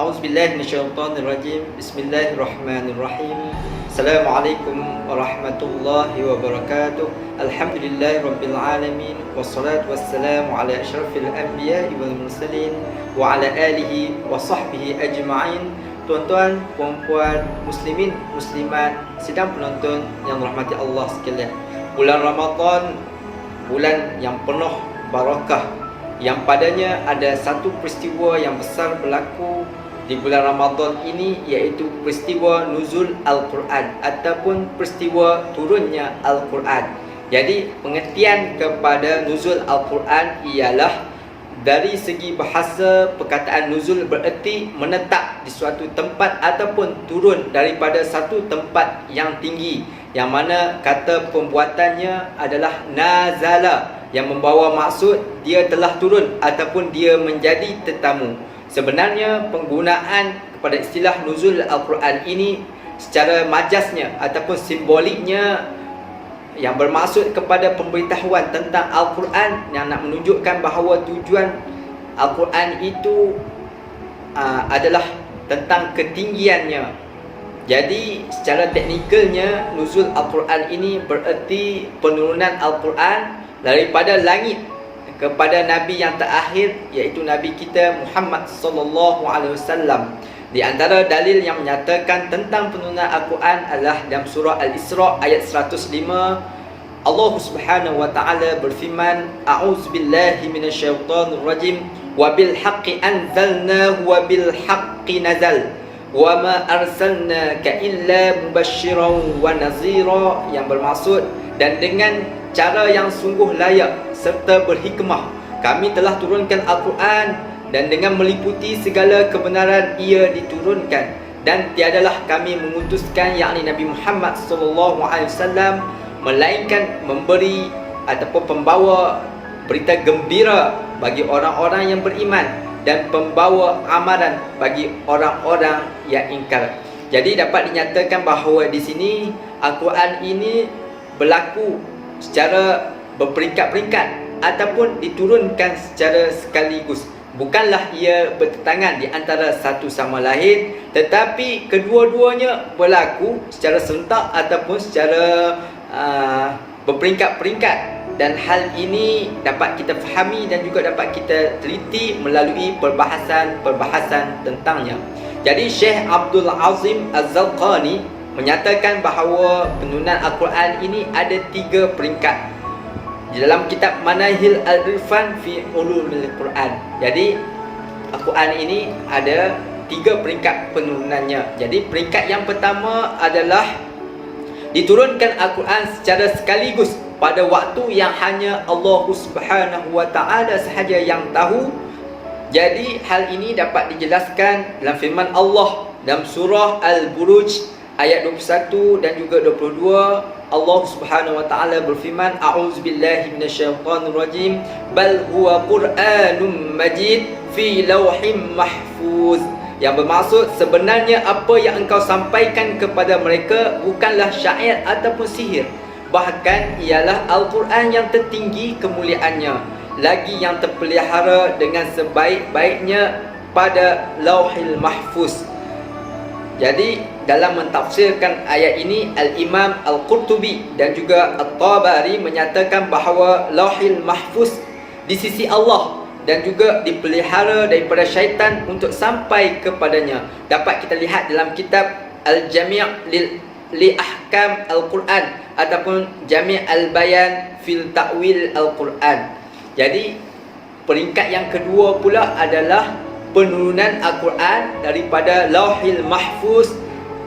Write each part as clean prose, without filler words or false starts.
A'udzubillahi minasyaitonirrajim. Bismillahirrahmanirrahim. Assalamualaikum warahmatullahi wabarakatuh. Alhamdulillahirabbil alamin wassalatu wassalamu ala asyrafil anbiya'i wal mursalin wa ala alihi wa sahbihi ajma'in. Tuan-tuan, puan-puan, muslimin, muslimat, sidang penonton yang dirahmati Allah sekalian. Bulan Ramadan, bulan yang penuh barakah, yang padanya ada satu peristiwa yang besar berlaku di bulan Ramadan ini, iaitu peristiwa nuzul Al-Quran ataupun peristiwa turunnya Al-Quran. Jadi pengertian kepada nuzul Al-Quran ialah dari segi bahasa, perkataan nuzul bererti menetap di suatu tempat ataupun turun daripada satu tempat yang tinggi, yang mana kata pembuatannya adalah nazala, yang membawa maksud dia telah turun ataupun dia menjadi tetamu. Sebenarnya penggunaan kepada istilah nuzul Al-Quran ini secara majaznya ataupun simboliknya yang bermaksud kepada pemberitahuan tentang Al-Quran, yang nak menunjukkan bahawa tujuan Al-Quran itu adalah tentang ketinggiannya. Jadi secara teknikalnya nuzul Al-Quran ini bererti penurunan Al-Quran daripada langit kepada Nabi yang terakhir, iaitu Nabi kita Muhammad sallallahu alaihi wasallam. Di antara dalil yang menyatakan tentang penurunan Al-Quran adalah dalam surah Al-Isra ayat 105. Allah Subhanahu wa taala berfirman, a'udzubillahi minasyaitonir rajim, wa bil haqqi anzalnahu wa bil haqqi nazal wa ma arsalnaka illa mubasysyiran wa nazira, yang bermaksud dan dengan cara yang sungguh layak serta berhikmah kami telah turunkan Al-Quran, dan dengan meliputi segala kebenaran ia diturunkan, dan tiadalah kami mengutuskan yakni Nabi Muhammad sallallahu alaihi wasallam melainkan memberi ataupun pembawa berita gembira bagi orang-orang yang beriman dan pembawa amaran bagi orang-orang yang ingkar. Jadi dapat dinyatakan bahawa di sini Al-Quran ini berlaku secara berperingkat-peringkat ataupun diturunkan secara sekaligus. Bukanlah ia bertentangan di antara satu sama lain, tetapi kedua-duanya berlaku secara serentak ataupun secara berperingkat-peringkat, dan hal ini dapat kita fahami dan juga dapat kita teliti melalui perbahasan tentangnya. Jadi Syekh Abdul Azim Az-Zalqani menyatakan bahawa penurunan Al-Quran ini ada 3 peringkat di dalam kitab Manahil Al-Irfan fi Ulumil Quran. Jadi Al-Quran ini ada 3 peringkat penurunannya. Jadi peringkat yang pertama adalah diturunkan Al-Quran secara sekaligus pada waktu yang hanya Allah Subhanahu wa taala sahaja yang tahu. Jadi hal ini dapat dijelaskan dalam firman Allah dalam surah Al-Buruj ayat 21 dan juga 22. Allah Subhanahu wa taala berfirman, a'udzubillahi minasyaitonir rajim, bal huwa Qur'anum Majid fi lauhim mahfuz, yang bermaksud sebenarnya apa yang engkau sampaikan kepada mereka bukanlah syair ataupun sihir, bahkan ialah Al-Quran yang tertinggi kemuliaannya, lagi yang terpelihara dengan sebaik-baiknya pada lauhil mahfuz. Jadi dalam mentafsirkan ayat ini, Al-Imam Al-Qurtubi dan juga At-Tabari menyatakan bahawa lauhil mahfuz di sisi Allah dan juga dipelihara daripada syaitan untuk sampai kepadanya. Dapat kita lihat dalam kitab Al-Jami' li Ahkam Al-Quran ataupun Jami' Al-Bayan fil Ta'wil Al-Quran. Jadi peringkat yang kedua pula adalah penurunan Al-Quran daripada Lauhil Mahfuz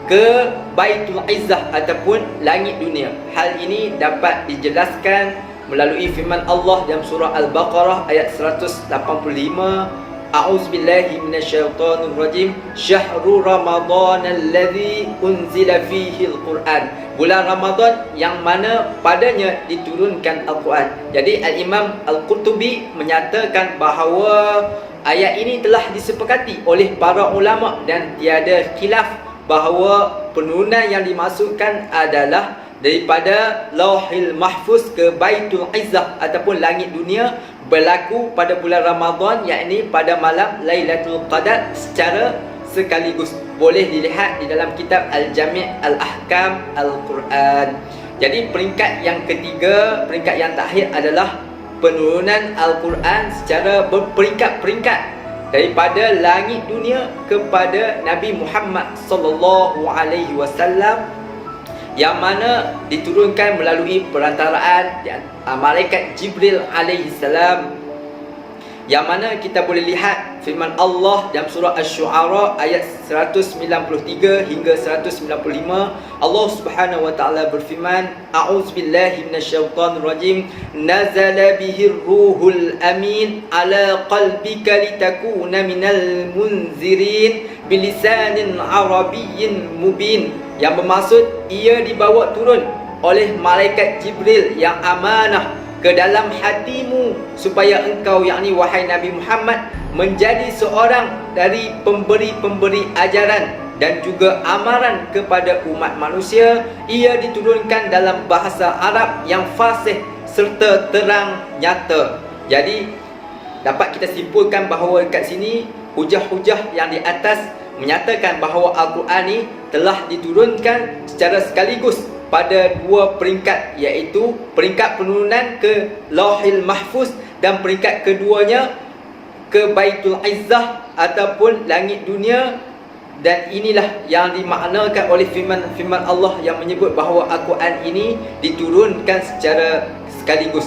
ke Baitul Izzah ataupun langit dunia. Hal ini dapat dijelaskan melalui firman Allah dalam surah Al-Baqarah ayat 185. A'udzubillahi minasyaitonir rajim. Syahrul Ramadan alladzi unzila fihi al-Quran. Bulan Ramadan yang mana padanya diturunkan Al-Quran. Jadi Al-Imam Al-Qurtubi menyatakan bahawa ayat ini telah disepakati oleh para ulama dan tiada khilaf bahawa penurunan yang dimaksudkan adalah daripada Lauhil Mahfuz ke Baitul Izzah ataupun langit dunia berlaku pada bulan Ramadan, yakni pada malam Lailatul Qadar secara sekaligus. Boleh dilihat di dalam kitab Al-Jami' Al-Ahkam Al-Quran. Jadi peringkat yang ketiga, peringkat yang terakhir adalah penurunan Al-Quran secara berperingkat-peringkat daripada langit dunia kepada Nabi Muhammad sallallahu alaihi wasallam, yang mana diturunkan melalui perantaraan malaikat Jibril alaihi salam, yang mana kita boleh lihat firman Allah dalam surah Asy-Syu'ara ayat 193 hingga 195. Allah Subhanahu wa taala berfirman, a'udzubillahi minasyaitonir rajim, nazala bihir ruhul amin ala qalbika litakuna minal munzirin bilisanin arabiyyin mubin. Yang bermaksud ia dibawa turun oleh malaikat Jibril yang amanah ke dalam hatimu supaya engkau, yakni wahai Nabi Muhammad, menjadi seorang dari pemberi-pemberi ajaran dan juga amaran kepada umat manusia. Ia diturunkan dalam bahasa Arab yang fasih serta terang nyata. Jadi dapat kita simpulkan bahawa dekat sini hujah-hujah yang di atas menyatakan bahawa Al-Quran ini telah diturunkan secara sekaligus pada dua peringkat, iaitu peringkat penurunan ke Lauhil Mahfuz dan peringkat keduanya ke Baitul Izzah ataupun langit dunia. Dan inilah yang dimaknakan oleh firman Allah yang menyebut bahawa Al-Quran ini diturunkan secara sekaligus.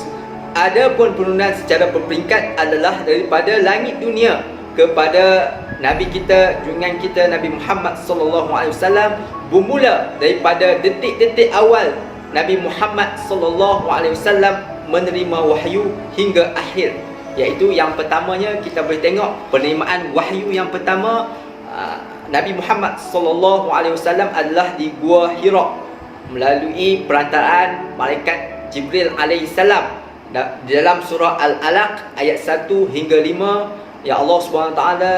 Adapun penurunan secara berperingkat adalah daripada langit dunia kepada Nabi kita, junjungan kita Nabi Muhammad sallallahu alaihi wasallam, bermula daripada detik-detik awal Nabi Muhammad sallallahu alaihi wasallam menerima wahyu hingga akhir. Iaitu yang pertamanya kita boleh tengok penerimaan wahyu yang pertama Nabi Muhammad sallallahu alaihi wasallam adalah di Gua Hira melalui perantaraan malaikat Jibril alaihi salam. Di dalam surah Al-Alaq ayat 1 hingga 5, ya Allah Subhanahu wa taala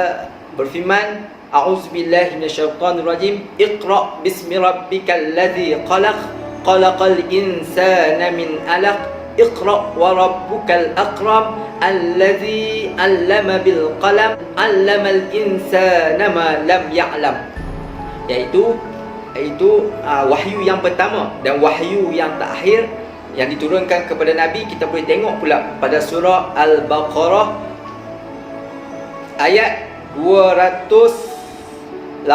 berfirman, a'udzubillahi minasyaitonir rajim, iqra bismi rabbikal ladzi khalaq, khalaqal insana min 'alaq, iqra wa rabbukal akram, alladzi 'allama bil qalam, 'allamal insana ma lam ya'lam. Iaitu wahyu yang pertama dan wahyu yang terakhir yang diturunkan kepada Nabi. Kita boleh tengok pula pada surah Al-Baqarah ayat 281,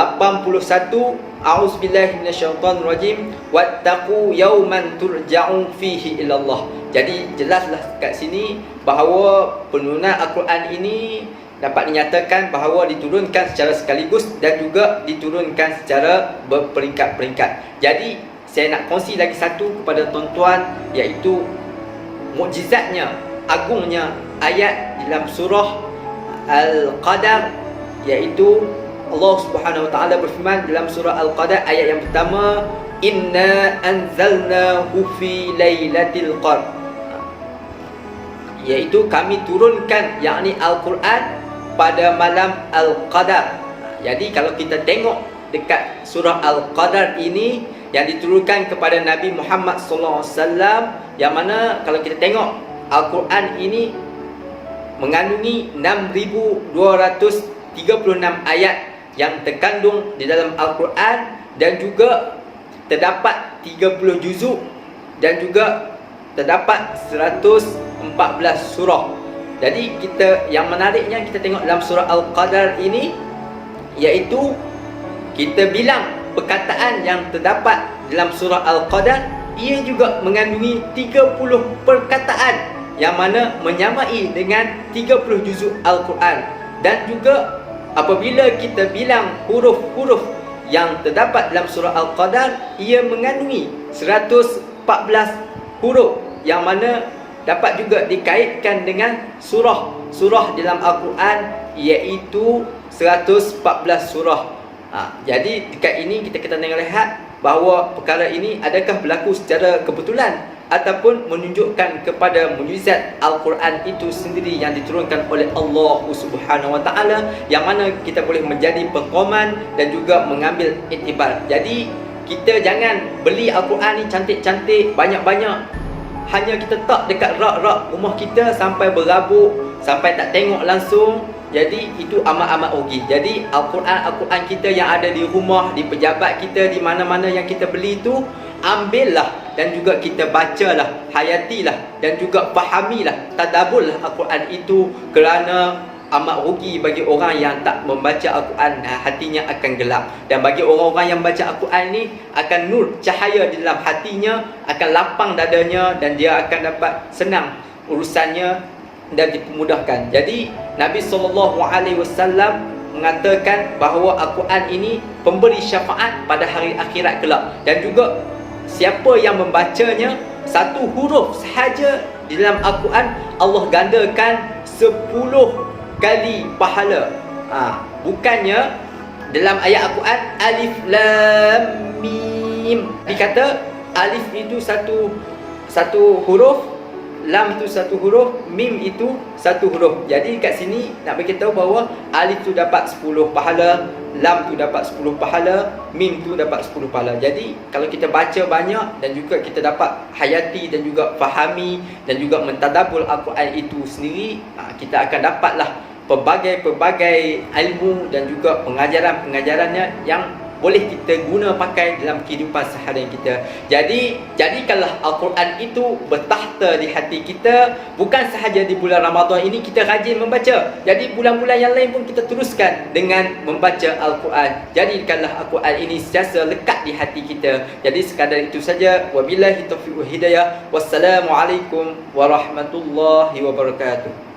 a'udzubillahi minasyaitonir rajim, wattaqu yawman turja'un fihi ilallah. Jadi jelaslah kat sini bahawa penurunan Al-Quran ini dapat dinyatakan bahawa diturunkan secara sekaligus dan juga diturunkan secara berperingkat-peringkat. Jadi saya nak kongsi lagi satu kepada tuan-tuan, iaitu mukjizatnya, agungnya ayat dalam surah Al-Qadar, iaitu Allah Subhanahu wa taala berfirman dalam surah Al-Qadar ayat yang pertama, inna anzalnahu fi lailatul qadr, iaitu kami turunkan, yakni Al-Quran pada malam Al-Qadar. Jadi kalau kita tengok dekat surah Al-Qadar ini yang diturunkan kepada Nabi Muhammad sallallahu alaihi wasallam, yang mana kalau kita tengok Al-Quran ini mengandungi 6,236 ayat yang terkandung di dalam Al-Quran, dan juga terdapat 30 juzuk dan juga terdapat 114 surah. Jadi yang menariknya kita tengok dalam surah Al-Qadar ini, iaitu kita bilang perkataan yang terdapat dalam surah Al-Qadar, ia juga mengandungi 30 perkataan yang mana menyamai dengan 30 juzuk Al-Quran. Dan juga apabila kita bilang huruf-huruf yang terdapat dalam surah Al-Qadar, ia mengandungi 114 huruf yang mana dapat juga dikaitkan dengan surah dalam Al-Quran, iaitu 114 surah. Jadi dekat ini kita tengok lihat bahawa perkara ini adakah berlaku secara kebetulan ataupun menunjukkan kepada mukjizat Al-Quran itu sendiri yang diturunkan oleh Allah Subhanahu wa taala, yang mana kita boleh menjadi pengkoman dan juga mengambil iktibar. Jadi kita jangan beli Al-Quran ni cantik-cantik, banyak-banyak, hanya kita tak dekat rak-rak rumah kita sampai berabuk, sampai tak tengok langsung. Jadi itu amat-amat rugi. Jadi Al-Quran kita yang ada di rumah, di pejabat kita, di mana-mana yang kita beli tu, ambillah dan juga kita bacalah, hayatilah dan juga fahamilah, tadaburlah Al-Quran itu, kerana amat rugi bagi orang yang tak membaca Al-Quran, hatinya akan gelap. Dan bagi orang-orang yang baca Al-Quran ni, akan nur, cahaya di dalam hatinya, akan lapang dadanya, dan dia akan dapat senang urusannya dan dipermudahkan. Jadi Nabi SAW mengatakan bahawa Al-Quran ini pemberi syafaat pada hari akhirat kelak. Dan juga siapa yang membacanya, satu huruf sahaja di dalam Al-Quran, Allah gandakan 10 kali pahala. Bukannya dalam ayat Al-Quran alif lam mim, dikata alif itu satu huruf, lam itu satu huruf, mim itu satu huruf. Jadi kat sini nak bagi tahu bahawa alif tu dapat 10 pahala, lam tu dapat 10 pahala, mim tu dapat 10 pahala. Jadi kalau kita baca banyak dan juga kita dapat hayati dan juga fahami dan juga mentadabbur Al-Quran itu sendiri, kita akan dapatlah pelbagai ilmu dan juga pengajaran-pengajarannya yang boleh kita guna pakai dalam kehidupan seharian kita. Jadi jadikanlah Al-Quran itu bertahta di hati kita. Bukan sahaja di bulan Ramadan ini kita rajin membaca, jadi bulan-bulan yang lain pun kita teruskan dengan membaca Al-Quran. Jadikanlah Al-Quran ini sentiasa lekat di hati kita. Jadi sekadar itu saja. Wabillahi taufiq wal hidayah. Wassalamualaikum warahmatullahi wabarakatuh.